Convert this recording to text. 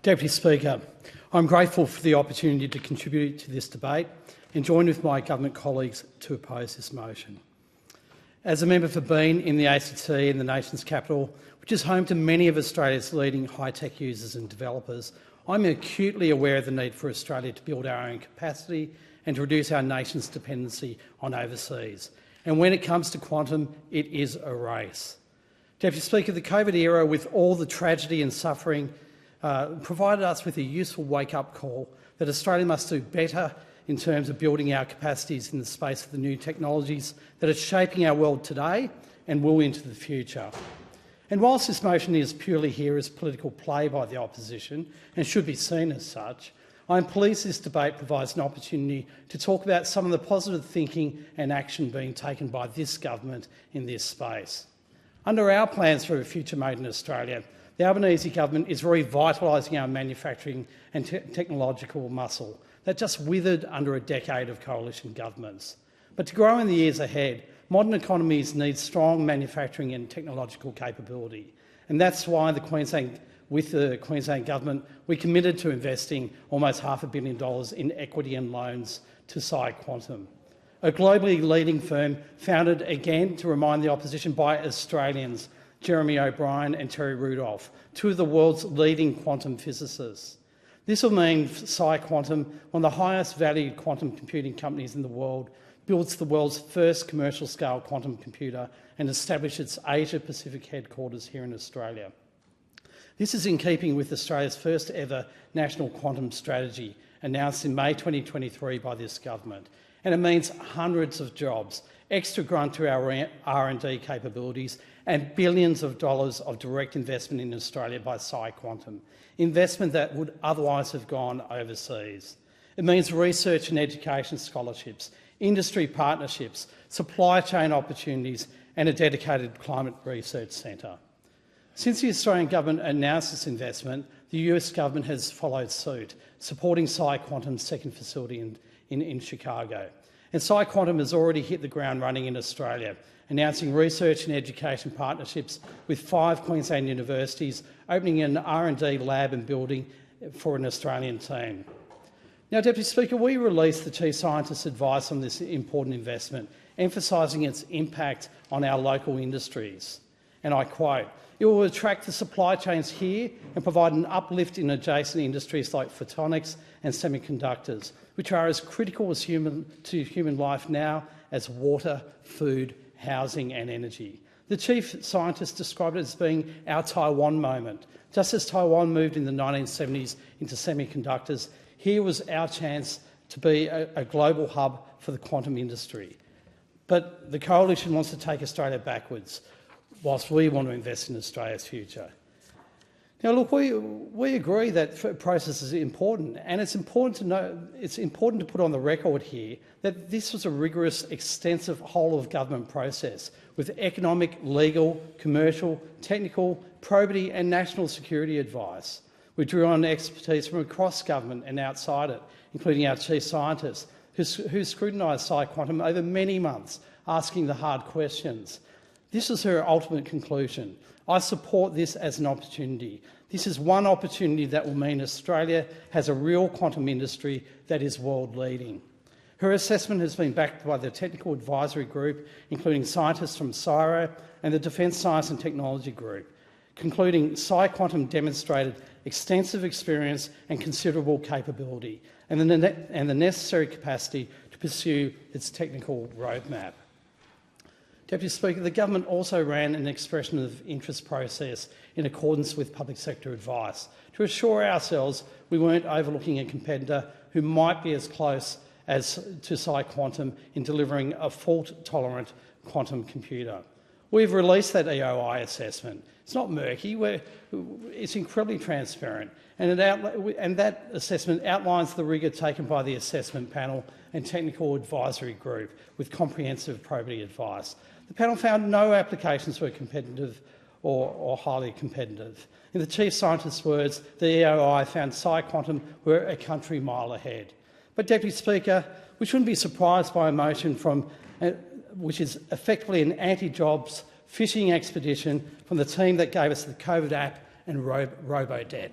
Deputy Speaker, I'm grateful for the opportunity to contribute to this debate and join with my government colleagues to oppose this motion. As a member for Bean in the ACT in the nation's capital, which is home to many of Australia's leading high-tech users and developers, I'm acutely aware of the need for Australia to build our own capacity and to reduce our nation's dependency on overseas. And when it comes to quantum, it is a race. Deputy Speaker, the COVID era, with all the tragedy and suffering, provided us with a useful wake-up call that Australia must do better in terms of building our capacities in the space of the new technologies that are shaping our world today and will into the future. And whilst this motion is purely here as political play by the opposition and should be seen as such, I'm pleased this debate provides an opportunity to talk about some of the positive thinking and action being taken by this government in this space. Under our plans for a future made in Australia, the Albanese government is revitalising our manufacturing and technological muscle that just withered under a decade of coalition governments. But to grow in the years ahead, modern economies need strong manufacturing and technological capability. And that's why with the Queensland Government, we committed to investing almost $500 million in equity and loans to PsiQuantum, a globally leading firm founded, again, to remind the opposition, by Australians, Jeremy O'Brien and Terry Rudolph, two of the world's leading quantum physicists. This will mean PsiQuantum, one of the highest valued quantum computing companies in the world, builds the world's first commercial-scale quantum computer and establishes its Asia-Pacific headquarters here in Australia. This is in keeping with Australia's first ever national quantum strategy, announced in May 2023 by this government. And it means hundreds of jobs, extra grunt to our R&D capabilities, and billions of dollars of direct investment in Australia by PsiQuantum, investment that would otherwise have gone overseas. It means research and education scholarships, industry partnerships, supply chain opportunities, and a dedicated climate research centre. Since the Australian government announced this investment, the US government has followed suit, supporting PsiQuantum's second facility in Chicago. And PsiQuantum has already hit the ground running in Australia, announcing research and education partnerships with 5 Queensland universities, opening an R&D lab and building for an Australian team. Now, Deputy Speaker, we released the Chief Scientist's advice on this important investment, emphasising its impact on our local industries. And I quote, "It will attract the supply chains here and provide an uplift in adjacent industries like photonics and semiconductors, which are as critical to human life now as water, food, housing and energy." The Chief Scientist described it as being our Taiwan moment. Just as Taiwan moved in the 1970s into semiconductors, here was our chance to be a global hub for the quantum industry. But the Coalition wants to take Australia backwards, whilst we want to invest in Australia's future. Now, look, we agree that process is important, and it's important to put on the record here that this was a rigorous, extensive whole-of-government process with economic, legal, commercial, technical, probity and national security advice. We drew on expertise from across government and outside it, including our Chief Scientist, who scrutinised PsiQuantum over many months, asking the hard questions. This is her ultimate conclusion. I support this as an opportunity. This is one opportunity that will mean Australia has a real quantum industry that is world-leading. Her assessment has been backed by the Technical Advisory Group, including scientists from CSIRO and the Defence Science and Technology Group, concluding PsiQuantum demonstrated extensive experience and considerable capability and the necessary capacity to pursue its technical roadmap. Deputy Speaker, the government also ran an expression of interest process in accordance with public sector advice to assure ourselves we weren't overlooking a competitor who might be as close as to PsiQuantum in delivering a fault-tolerant quantum computer. We've released that EOI assessment. It's not murky, it's incredibly transparent, and that assessment outlines the rigour taken by the assessment panel and technical advisory group with comprehensive probity advice. The panel found no applications were competitive or highly competitive. In the Chief Scientist's words, the EOI found PsiQuantum were a country mile ahead. But, Deputy Speaker, we shouldn't be surprised by a motion which is effectively an anti-jobs fishing expedition from the team that gave us the COVID app and robo-debt.